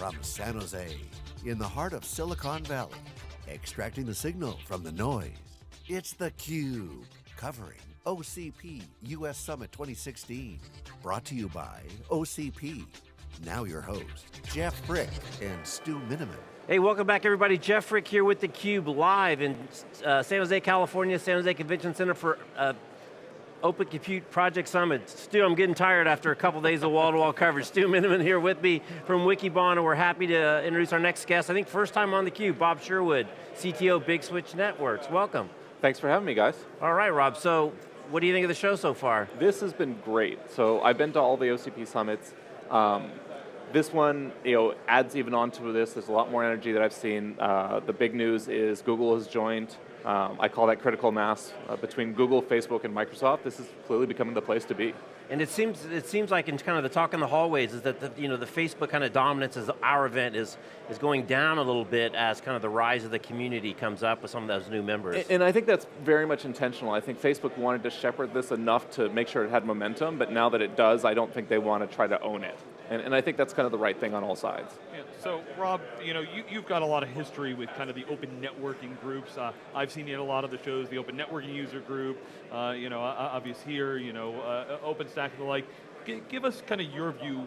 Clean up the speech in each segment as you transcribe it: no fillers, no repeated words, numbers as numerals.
from San Jose, in the heart of Silicon Valley, extracting the signal from the noise. It's theCUBE, covering OCP US Summit 2016. Brought to you by OCP. Now your hosts, Jeff Frick and Stu Miniman. Hey, welcome back everybody. Jeff Frick here with theCUBE, live in San Jose, California, San Jose Convention Center for Open Compute Project Summit. Stu, I'm getting tired after a couple days of wall-to-wall coverage. Stu Miniman here with me from Wikibon, and we're happy to introduce our next guest. I think first time on theCUBE, Bob Sherwood, CTO Big Switch Networks. Welcome. Thanks for having me, guys. All right, Rob, so what do you think of the show so far? This has been great. So I've been to all the OCP summits. This one, adds even on to this. There's a lot more energy that I've seen. The big news is Google has joined. I call that critical mass between Google, Facebook, and Microsoft. This is clearly becoming the place to be. And it seems like in kind of the talk in the hallways is that the Facebook kind of dominance as our event is going down a little bit as kind of the rise of the community comes up with some of those new members. And I think that's very much intentional. I think Facebook wanted to shepherd this enough to make sure it had momentum, but now that it does, I don't think they want to try to own it. And I think that's kind of the right thing on all sides. Yeah, so Rob, you've got a lot of history with kind of the open networking groups. I've seen you at a lot of the shows, the open networking user group, obvious here, OpenStack and the like. Give us kind of your view,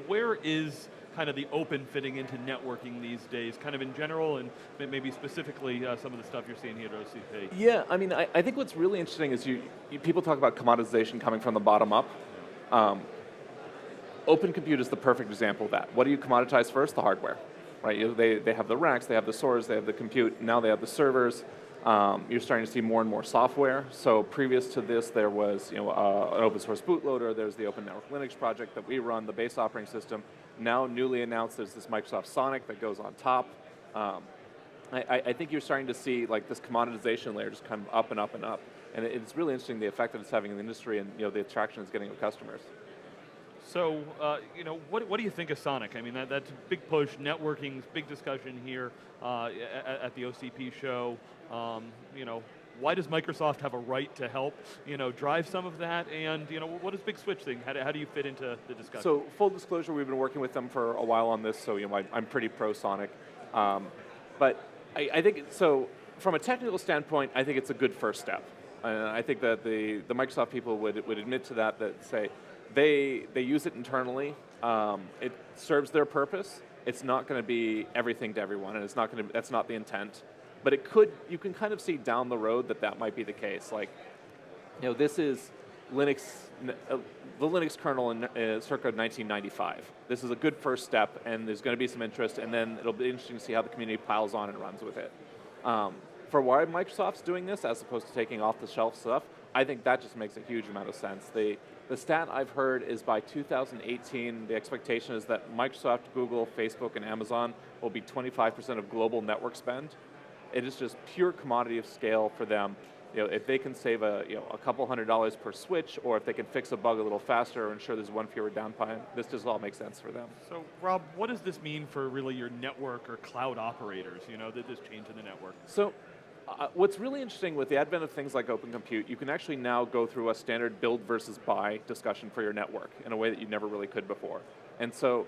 where is kind of the open fitting into networking these days, kind of in general and maybe specifically some of the stuff you're seeing here at OCP? Yeah, I mean, I think what's really interesting is people talk about commoditization coming from the bottom up. Open compute is the perfect example of that. What do you commoditize first? The hardware, right? They have the racks, they have the storage, they have the compute, now they have the servers. You're starting to see more and more software. So previous to this, there was an open source bootloader, there's the Open Network Linux project that we run, the base operating system. Now newly announced, there's this Microsoft Sonic that goes on top. I think you're starting to see like this commoditization layer just kind of up and up and up. And it's really interesting the effect that it's having in the industry and the attraction it's getting with customers. So, what do you think of Sonic? I mean, that's a big push, networking's big discussion here at the OCP show. Why does Microsoft have a right to help, drive some of that? And, what does Big Switch think? How do you fit into the discussion? So, full disclosure, we've been working with them for a while on this, so I'm pretty pro Sonic. But I think, so from a technical standpoint, I think it's a good first step. And I think that the Microsoft people would admit to that say, they use it internally. It serves their purpose. It's not going to be everything to everyone, and that's not the intent. But you can kind of see down the road that might be the case. Like, this is Linux, the Linux kernel in circa 1995. This is a good first step, and there's going to be some interest, and then it'll be interesting to see how the community piles on and runs with it. For why Microsoft's doing this, as opposed to taking off-the-shelf stuff, I think that just makes a huge amount of sense. The stat I've heard is by 2018, the expectation is that Microsoft, Google, Facebook, and Amazon will be 25% of global network spend. It is just pure commodity of scale for them. If they can save a couple $100 per switch, or if they can fix a bug a little faster or ensure there's one fewer downtime, this just all makes sense for them. So, Rob, what does this mean for really your network or cloud operators, this change in the network? So, what's really interesting with the advent of things like Open Compute, you can actually now go through a standard build versus buy discussion for your network in a way that you never really could before. And so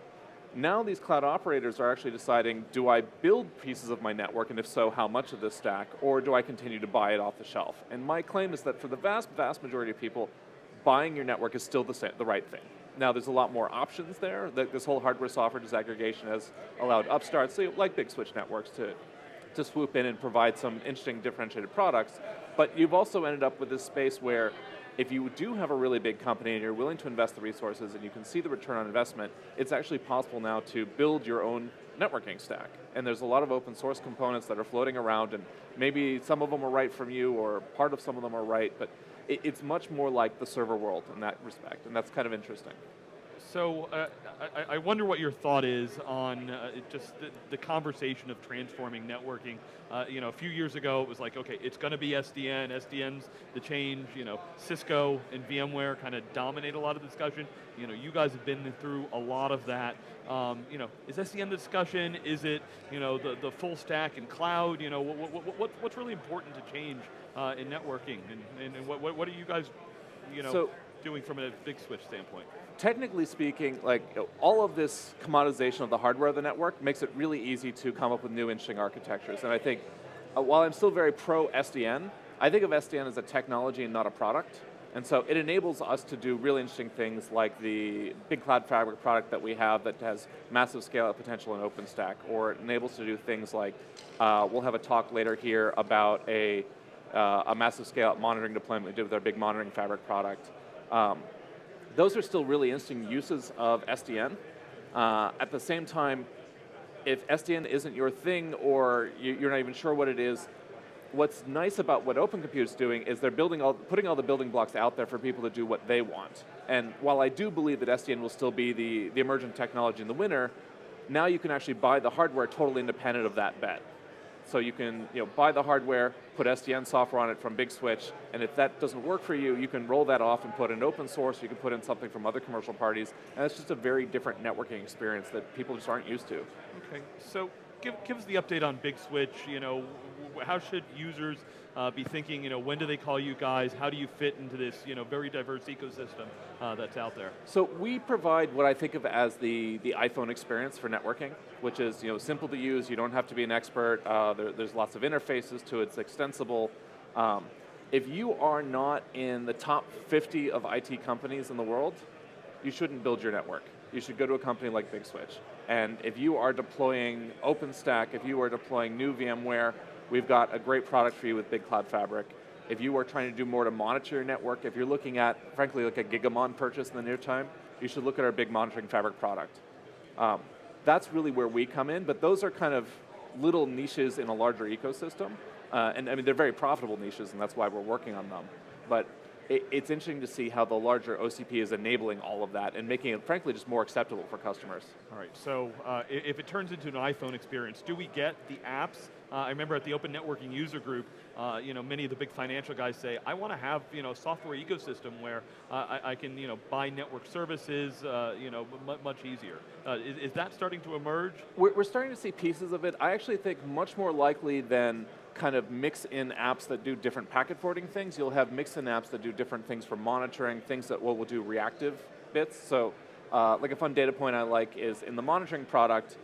now these cloud operators are actually deciding, do I build pieces of my network, and if so, how much of this stack, or do I continue to buy it off the shelf? And my claim is that for the vast, vast majority of people, buying your network is still the right thing. Now, there's a lot more options there. This whole hardware-software disaggregation has allowed upstarts, like Big Switch Networks, to swoop in and provide some interesting differentiated products. But you've also ended up with this space where if you do have a really big company and you're willing to invest the resources and you can see the return on investment, it's actually possible now to build your own networking stack. And there's a lot of open source components that are floating around, and maybe some of them are right from you or part of some of them are right, but it's much more like the server world in that respect, and that's kind of interesting. So I wonder what your thought is on just the conversation of transforming networking. A few years ago it was like, okay, it's going to be SDN. SDN's the change. Cisco and VMware kind of dominate a lot of the discussion. You guys have been through a lot of that. Is SDN the discussion? Is it the full stack and cloud? What's really important to change in networking? And what are you guys? doing from a big switch standpoint? Technically speaking, like all of this commoditization of the hardware of the network makes it really easy to come up with new interesting architectures. And I think, while I'm still very pro SDN, I think of SDN as a technology and not a product. And so it enables us to do really interesting things like the big cloud fabric product that we have that has massive scale-up potential in OpenStack, or it enables to do things like, we'll have a talk later here about a massive scale-up monitoring deployment we did with our big monitoring fabric product. Those are still really interesting uses of SDN. At the same time, if SDN isn't your thing or you're not even sure what it is, what's nice about what OpenCompute's doing is they're putting all the building blocks out there for people to do what they want. And while I do believe that SDN will still be the emergent technology and the winner, now you can actually buy the hardware totally independent of that bet. So you can buy the hardware, put SDN software on it from Big Switch, and if that doesn't work for you, you can roll that off and put in open source, you can put in something from other commercial parties, and it's just a very different networking experience that people just aren't used to. Okay, so give us the update on Big Switch. How should users be thinking, when do they call you guys? How do you fit into this very diverse ecosystem that's out there? So we provide what I think of as the iPhone experience for networking, which is simple to use, you don't have to be an expert, there's lots of interfaces to it, it's extensible. If you are not in the top 50 of IT companies in the world, you shouldn't build your network. You should go to a company like Big Switch. And if you are deploying OpenStack, if you are deploying new VMware, we've got a great product for you with Big Cloud Fabric. If you are trying to do more to monitor your network, if you're looking at, frankly, like a Gigamon purchase in the near time, you should look at our Big Monitoring Fabric product. That's really where we come in, but those are kind of little niches in a larger ecosystem. And I mean, they're very profitable niches, and that's why we're working on them. But it's interesting to see how the larger OCP is enabling all of that and making it, frankly, just more acceptable for customers. All right, so if it turns into an iPhone experience, do we get the apps? I remember at the Open Networking User Group, many of the big financial guys say, I want to have a software ecosystem where I can buy network services much easier. Is that starting to emerge? We're starting to see pieces of it. I actually think much more likely than kind of mix in apps that do different packet forwarding things, you'll have mix in apps that do different things for monitoring, things that will do reactive bits. So like a fun data point I like is in the monitoring product,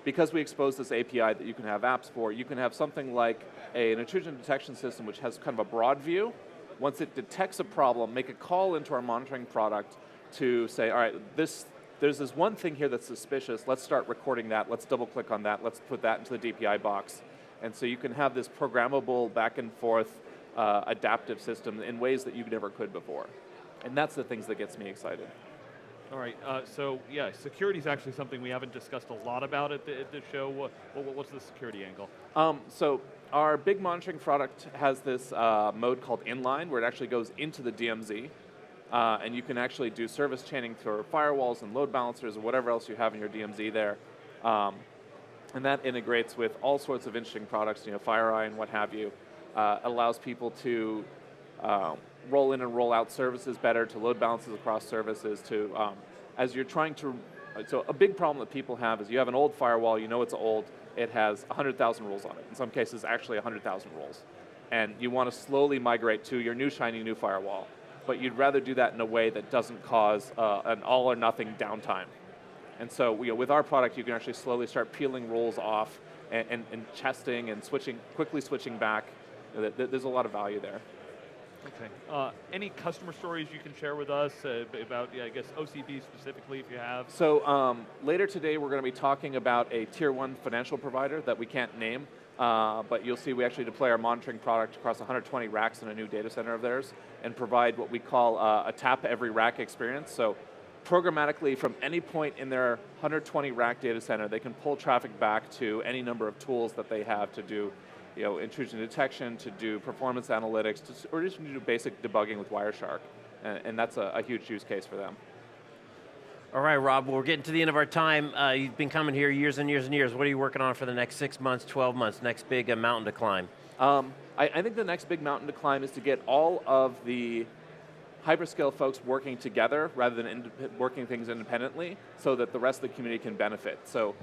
because we expose this API that you can have apps for, you can have something like an intrusion detection system which has kind of a broad view. Once it detects a problem, make a call into our monitoring product to say, all right, there's this one thing here that's suspicious, let's start recording that, let's double click on that, let's put that into the DPI box. And so you can have this programmable back and forth adaptive system in ways that you never could before. And that's the things that gets me excited. All right, so yeah, security is actually something we haven't discussed a lot about at the show. What's the security angle? So our big monitoring product has this mode called inline, where it actually goes into the DMZ. And you can actually do service chaining through firewalls and load balancers or whatever else you have in your DMZ there. And that integrates with all sorts of interesting products, FireEye and what have you. Allows people to roll in and roll out services better, to load balances across services, to, as you're trying to, so a big problem that people have is you have an old firewall, it's old, it has 100,000 rules on it. In some cases, actually 100,000 rules. And you want to slowly migrate to your new shiny new firewall. But you'd rather do that in a way that doesn't cause an all or nothing downtime. And so with our product, you can actually slowly start peeling rules off and testing and quickly switching back. There's a lot of value there. Okay. Any customer stories you can share with us about, I guess, OCP specifically, if you have? So later today, we're going to be talking about a tier 1 financial provider that we can't name, but you'll see we actually deploy our monitoring product across 120 racks in a new data center of theirs and provide what we call a tap every rack experience. So programmatically, from any point in their 120 rack data center, they can pull traffic back to any number of tools that they have to do intrusion detection, to do performance analytics, or just to do basic debugging with Wireshark. And that's a huge use case for them. All right, Rob, we're getting to the end of our time. You've been coming here years and years and years. What are you working on for the next 6 months, 12 months, next big mountain to climb? I think the next big mountain to climb is to get all of the HyperScale folks working together rather than working things independently so that the rest of the community can benefit. So,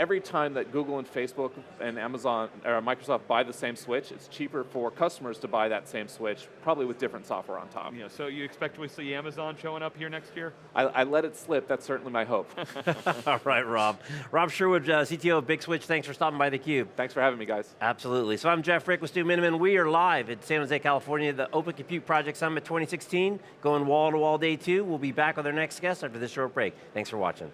every time that Google and Facebook and Amazon or Microsoft buy the same switch, it's cheaper for customers to buy that same switch, probably with different software on top. Yeah, so you expect to see Amazon showing up here next year? I let it slip, that's certainly my hope. All right, Rob. Rob Sherwood, CTO of Big Switch, thanks for stopping by theCUBE. Thanks for having me, guys. Absolutely. So I'm Jeff Frick with Stu Miniman. We are live at San Jose, California, the Open Compute Project Summit 2016, going wall to wall day 2. We'll be back with our next guest after this short break. Thanks for watching.